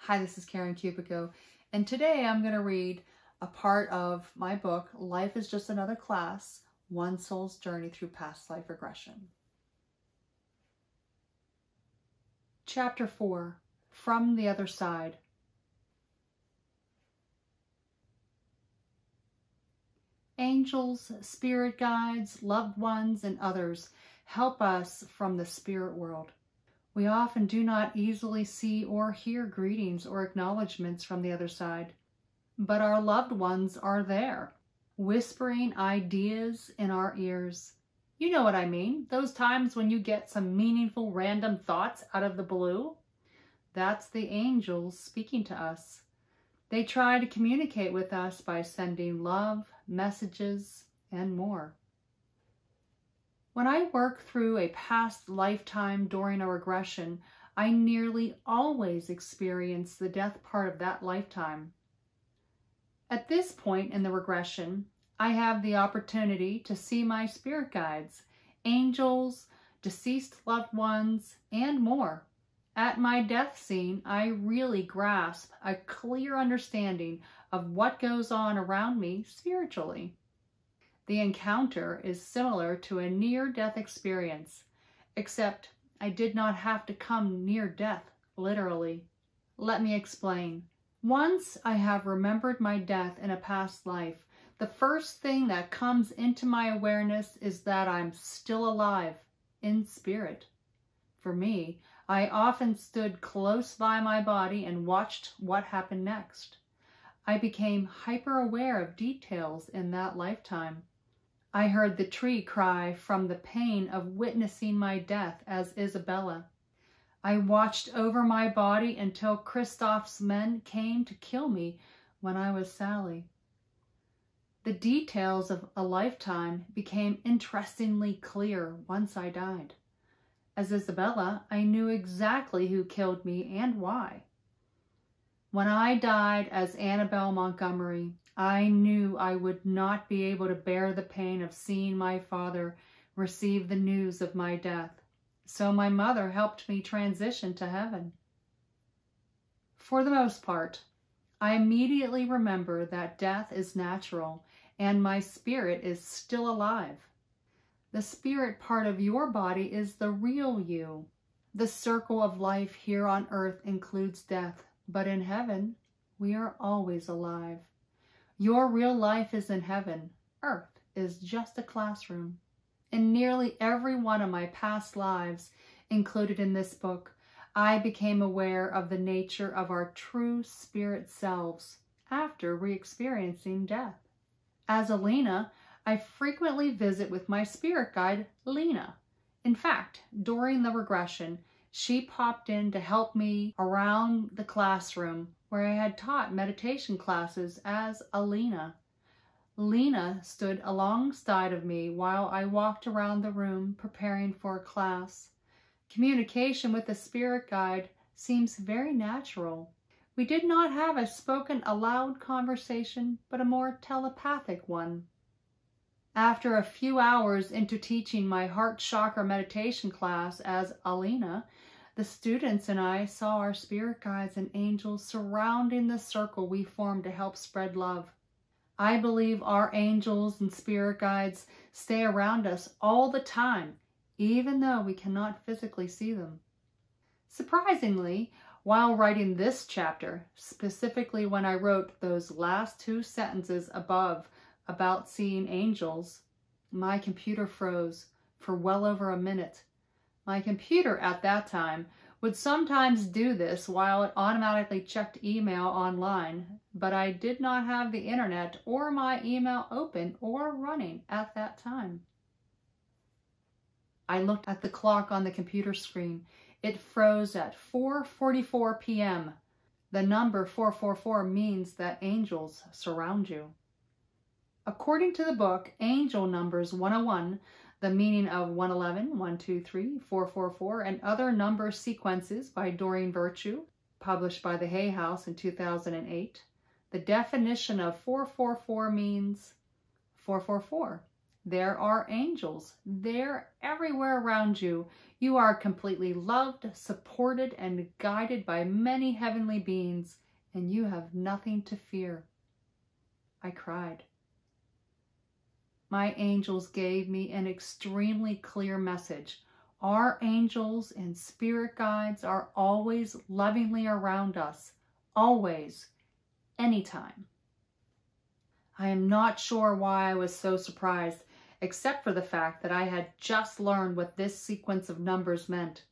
Hi, this is Karen Cupico, and today I'm going to read a part of my book, Life is Just Another Class, One Soul's Journey Through Past Life Regression. Chapter 4, From the Other Side. Angels, spirit guides, loved ones, and others help us from the spirit world. We often do not easily see or hear greetings or acknowledgements from the other side, but our loved ones are there, whispering ideas in our ears. You know what I mean, those times when you get some meaningful random thoughts out of the blue? That's the angels speaking to us. They try to communicate with us by sending love, messages, and more. When I work through a past lifetime during a regression, I nearly always experience the death part of that lifetime. At this point in the regression, I have the opportunity to see my spirit guides, angels, deceased loved ones, and more. At my death scene, I really grasp a clear understanding of what goes on around me spiritually. The encounter is similar to a near-death experience, except I did not have to come near death, literally. Let me explain. Once I have remembered my death in a past life, the first thing that comes into my awareness is that I'm still alive, in spirit. For me, I often stood close by my body and watched what happened next. I became hyper-aware of details in that lifetime. I heard the tree cry from the pain of witnessing my death as Isabella. I watched over my body until Christoph's men came to kill me when I was Sally. The details of a lifetime became interestingly clear once I died. As Isabella, I knew exactly who killed me and why. When I died as Annabelle Montgomery, I knew I would not be able to bear the pain of seeing my father receive the news of my death, so my mother helped me transition to heaven. For the most part, I immediately remember that death is natural and my spirit is still alive. The spirit part of your body is the real you. The circle of life here on earth includes death, but in heaven, we are always alive. Your real life is in heaven. Earth is just a classroom. In nearly every one of my past lives included in this book, I became aware of the nature of our true spirit selves after re-experiencing death. As Alina, I frequently visit with my spirit guide, Lena. In fact, during the regression, she popped in to help me around the classroom where I had taught meditation classes as Alina. Lena stood alongside of me while I walked around the room preparing for a class. Communication with the spirit guide seems very natural. We did not have a spoken aloud conversation, but a more telepathic one. After a few hours into teaching my heart chakra meditation class as Alina, the students and I saw our spirit guides and angels surrounding the circle we formed to help spread love. I believe our angels and spirit guides stay around us all the time, even though we cannot physically see them. Surprisingly, while writing this chapter, specifically when I wrote those last two sentences above about seeing angels, my computer froze for well over a minute. My computer at that time would sometimes do this while it automatically checked email online, but I did not have the internet or my email open or running at that time. I looked at the clock on the computer screen. It froze at 4:44 p.m. The number 444 means that angels surround you. According to the book, Angel Numbers 101, the meaning of 111, 123, 444, and other number sequences by Doreen Virtue, published by the Hay House in 2008, the definition of 444 means 444, There are angels. They're everywhere around you. You are completely loved, supported, and guided by many heavenly beings, and you have nothing to fear. I cried. My angels gave me an extremely clear message. Our angels and spirit guides are always lovingly around us. Always. Anytime. I am not sure why I was so surprised, except for the fact that I had just learned what this sequence of numbers meant.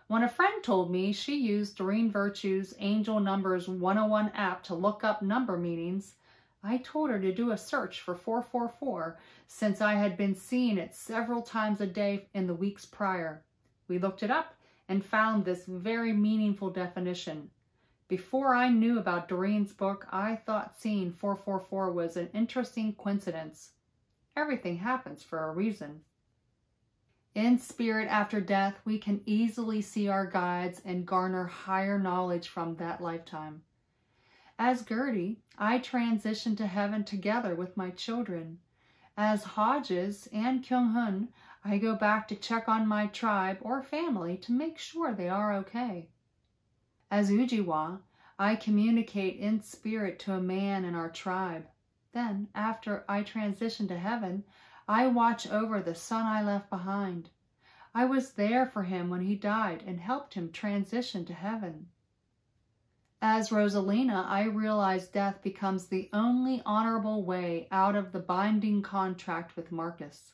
When a friend told me she used Doreen Virtue's Angel Numbers 101 app to look up number meanings, I told her to do a search for 444 since I had been seeing it several times a day in the weeks prior. We looked it up and found this very meaningful definition. Before I knew about Doreen's book, I thought seeing 444 was an interesting coincidence. Everything happens for a reason. In spirit after death, we can easily see our guides and garner higher knowledge from that lifetime. As Gertie, I transitioned to heaven together with my children. As Hodges and Kyung-hun, I go back to check on my tribe or family to make sure they are okay. As Ujiwa, I communicate in spirit to a man in our tribe. Then, after I transition to heaven, I watch over the son I left behind. I was there for him when he died and helped him transition to heaven. As Rosalina, I realize death becomes the only honorable way out of the binding contract with Marcus.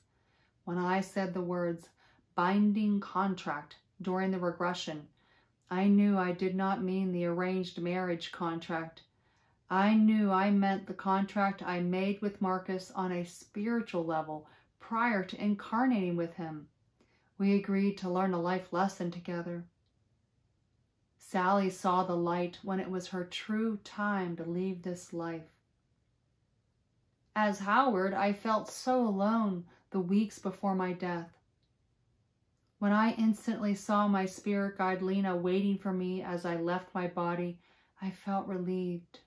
When I said the words binding contract during the regression, I knew I did not mean the arranged marriage contract. I knew I meant the contract I made with Marcus on a spiritual level prior to incarnating with him. We agreed to learn a life lesson together. Sally saw the light when it was her true time to leave this life. As Howard, I felt so alone the weeks before my death. When I instantly saw my spirit guide Lena waiting for me as I left my body, I felt relieved.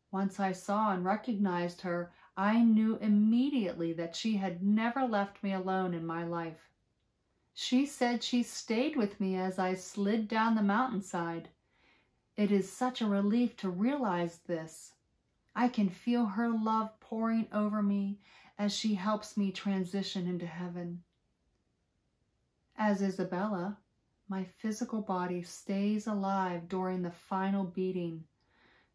Once I saw and recognized her, I knew immediately that she had never left me alone in my life. She said she stayed with me as I slid down the mountainside. It is such a relief to realize this. I can feel her love pouring over me as she helps me transition into heaven. As Isabella, my physical body stays alive during the final beating,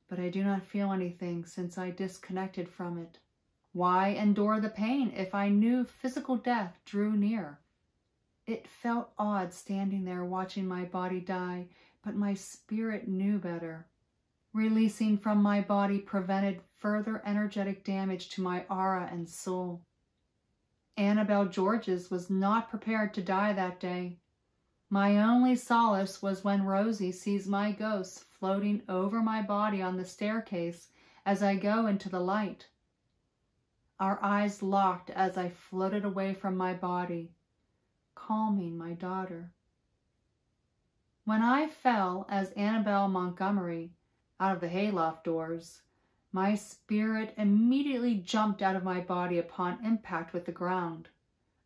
but I do not feel anything since I disconnected from it. Why endure the pain if I knew physical death drew near? It felt odd standing there watching my body die, but my spirit knew better. Releasing from my body prevented further energetic damage to my aura and soul. Annabelle Georges was not prepared to die that day. My only solace was when Rosie sees my ghost floating over my body on the staircase as I go into the light. Our eyes locked as I floated away from my body, calming my daughter. When I fell as Annabelle Montgomery out of the hayloft doors, my spirit immediately jumped out of my body upon impact with the ground.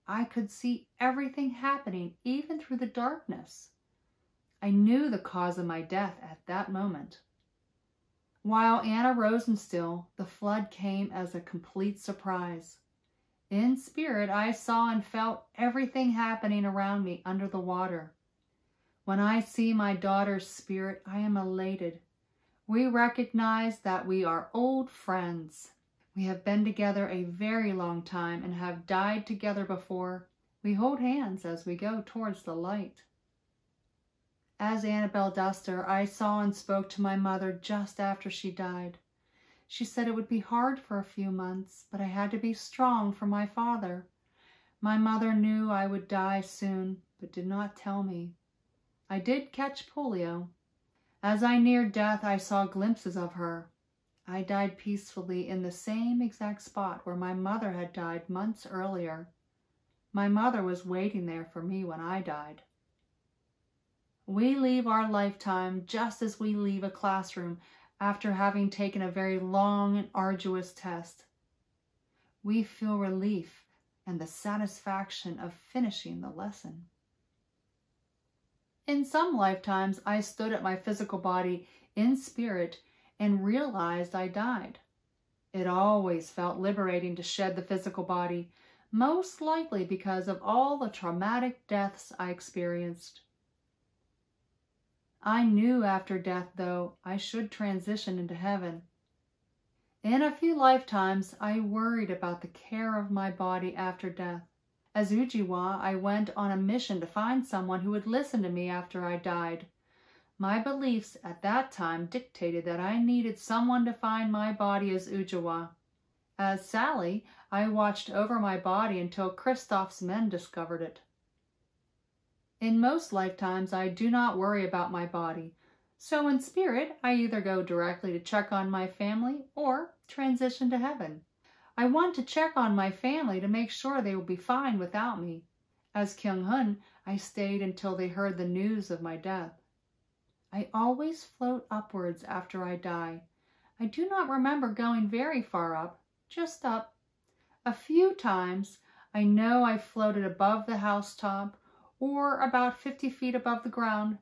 I could see everything happening, even through the darkness. I knew the cause of my death at that moment. While Anna Rosenstiel, the flood came as a complete surprise. In spirit, I saw and felt everything happening around me under the water. When I see my daughter's spirit, I am elated. We recognize that we are old friends. We have been together a very long time and have died together before. We hold hands as we go towards the light. As Annabelle Duster, I saw and spoke to my mother just after she died. She said it would be hard for a few months, but I had to be strong for my father. My mother knew I would die soon, but did not tell me. I did catch polio. As I neared death, I saw glimpses of her. I died peacefully in the same exact spot where my mother had died months earlier. My mother was waiting there for me when I died. We leave our lifetime just as we leave a classroom after having taken a very long and arduous test. We feel relief and the satisfaction of finishing the lesson. In some lifetimes, I stood at my physical body in spirit and realized I died. It always felt liberating to shed the physical body, most likely because of all the traumatic deaths I experienced. I knew after death, though, I should transition into heaven. In a few lifetimes, I worried about the care of my body after death. As Ujiwa, I went on a mission to find someone who would listen to me after I died. My beliefs at that time dictated that I needed someone to find my body as Ujiwa. As Sally, I watched over my body until Kristoff's men discovered it. In most lifetimes, I do not worry about my body. So in spirit, I either go directly to check on my family or transition to heaven. I want to check on my family to make sure they will be fine without me. As Kyung-hun, I stayed until they heard the news of my death. I always float upwards after I die. I do not remember going very far up, just up. A few times, I know I floated above the housetop or about 50 feet above the ground,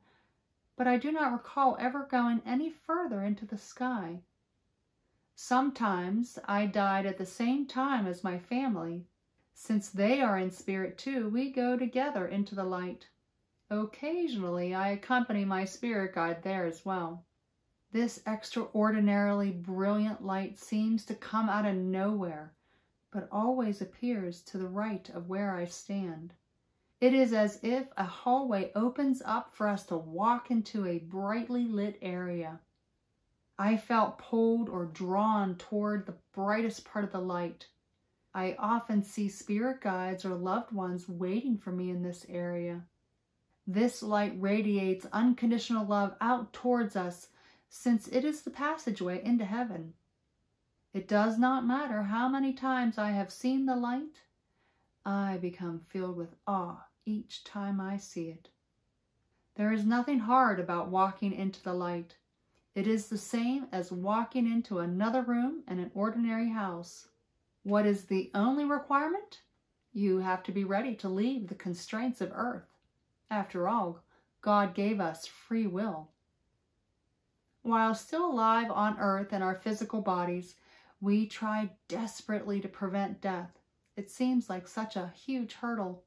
but I do not recall ever going any further into the sky. Sometimes I died at the same time as my family. Since they are in spirit too, we go together into the light. Occasionally, I accompany my spirit guide there as well. This extraordinarily brilliant light seems to come out of nowhere, but always appears to the right of where I stand. It is as if a hallway opens up for us to walk into a brightly lit area. I felt pulled or drawn toward the brightest part of the light. I often see spirit guides or loved ones waiting for me in this area. This light radiates unconditional love out towards us, since it is the passageway into heaven. It does not matter how many times I have seen the light, I become filled with awe each time I see it. There is nothing hard about walking into the light. It is the same as walking into another room in an ordinary house. What is the only requirement? You have to be ready to leave the constraints of earth. After all, God gave us free will. While still alive on earth in our physical bodies, we try desperately to prevent death. It seems like such a huge hurdle.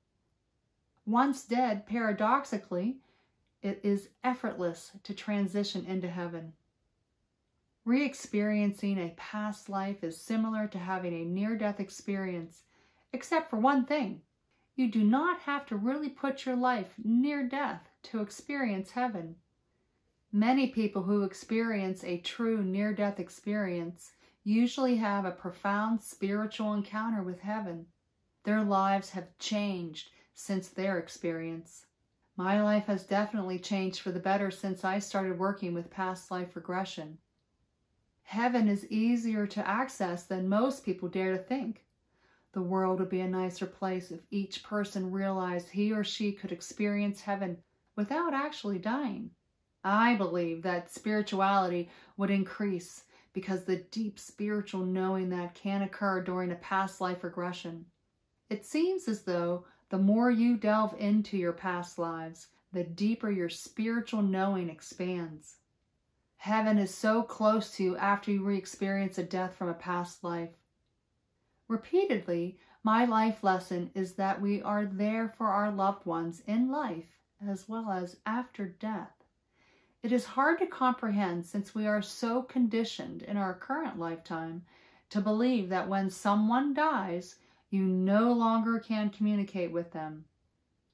Once dead, paradoxically, it is effortless to transition into heaven. Re-experiencing a past life is similar to having a near-death experience, except for one thing. You do not have to really put your life near death to experience heaven. Many people who experience a true near-death experience usually have a profound spiritual encounter with heaven. Their lives have changed since their experience. My life has definitely changed for the better since I started working with past life regression. Heaven is easier to access than most people dare to think. The world would be a nicer place if each person realized he or she could experience heaven without actually dying. I believe that spirituality would increase because the deep spiritual knowing that can occur during a past life regression. It seems as though the more you delve into your past lives, the deeper your spiritual knowing expands. Heaven is so close to you after you re-experience a death from a past life. Repeatedly, my life lesson is that we are there for our loved ones in life as well as after death. It is hard to comprehend since we are so conditioned in our current lifetime to believe that when someone dies, you no longer can communicate with them.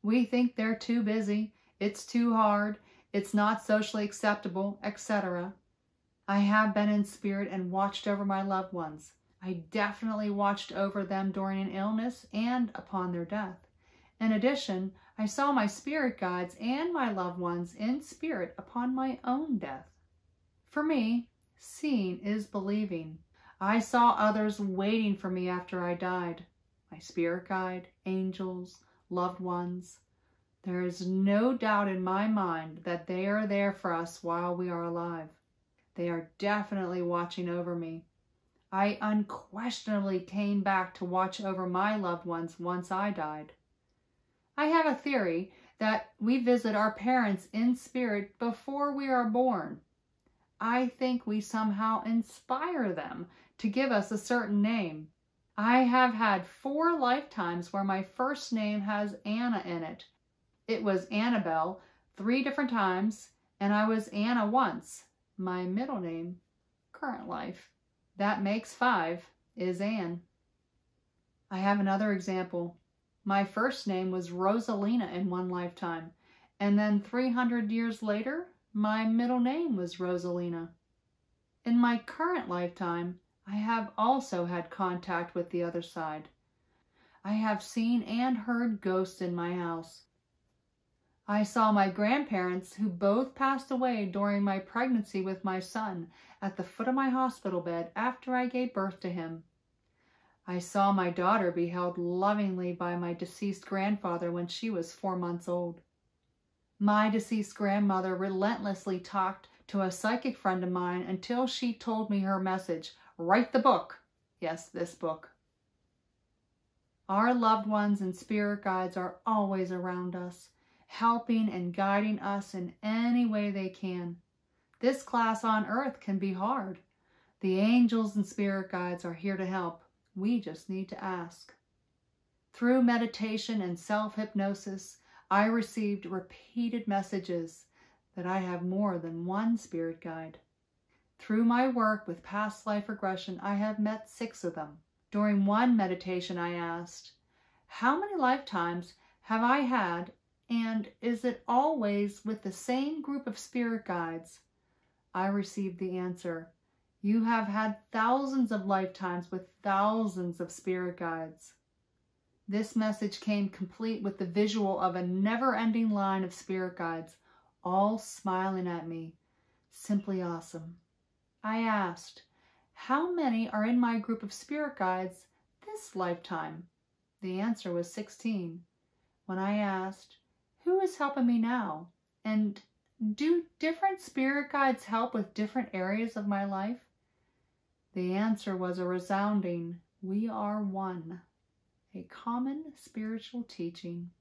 We think they're too busy, it's too hard, it's not socially acceptable, etc. I have been in spirit and watched over my loved ones. I definitely watched over them during an illness and upon their death. In addition, I saw my spirit guides and my loved ones in spirit upon my own death. For me, seeing is believing. I saw others waiting for me after I died. My spirit guide, angels, loved ones. There is no doubt in my mind that they are there for us while we are alive. They are definitely watching over me. I unquestionably came back to watch over my loved ones once I died. I have a theory that we visit our parents in spirit before we are born. I think we somehow inspire them to give us a certain name. I have had 4 lifetimes where my first name has Anna in it. It was Annabelle 3 different times, and I was Anna once. My middle name, current life, that makes 5, is Anne. I have another example. My first name was Rosalina in one lifetime, and then 300 years later, my middle name was Rosalina. In my current lifetime, I have also had contact with the other side. I have seen and heard ghosts in my house. I saw my grandparents, who both passed away during my pregnancy with my son, at the foot of my hospital bed after I gave birth to him. I saw my daughter be held lovingly by my deceased grandfather when she was 4 months old. My deceased grandmother relentlessly talked to a psychic friend of mine until she told me her message, "Write the book." Yes, this book. Our loved ones and spirit guides are always around us, helping and guiding us in any way they can. This class on earth can be hard. The angels and spirit guides are here to help. We just need to ask. Through meditation and self-hypnosis, I received repeated messages that I have more than one spirit guide. Through my work with past life regression, I have met 6 of them. During one meditation, I asked, "How many lifetimes have I had, and is it always with the same group of spirit guides?" I received the answer, "You have had thousands of lifetimes with thousands of spirit guides." This message came complete with the visual of a never-ending line of spirit guides, all smiling at me. Simply awesome. I asked, "How many are in my group of spirit guides this lifetime?" The answer was 16. When I asked, "Who is helping me now? And do different spirit guides help with different areas of my life?" The answer was a resounding, "We are one." A common spiritual teaching.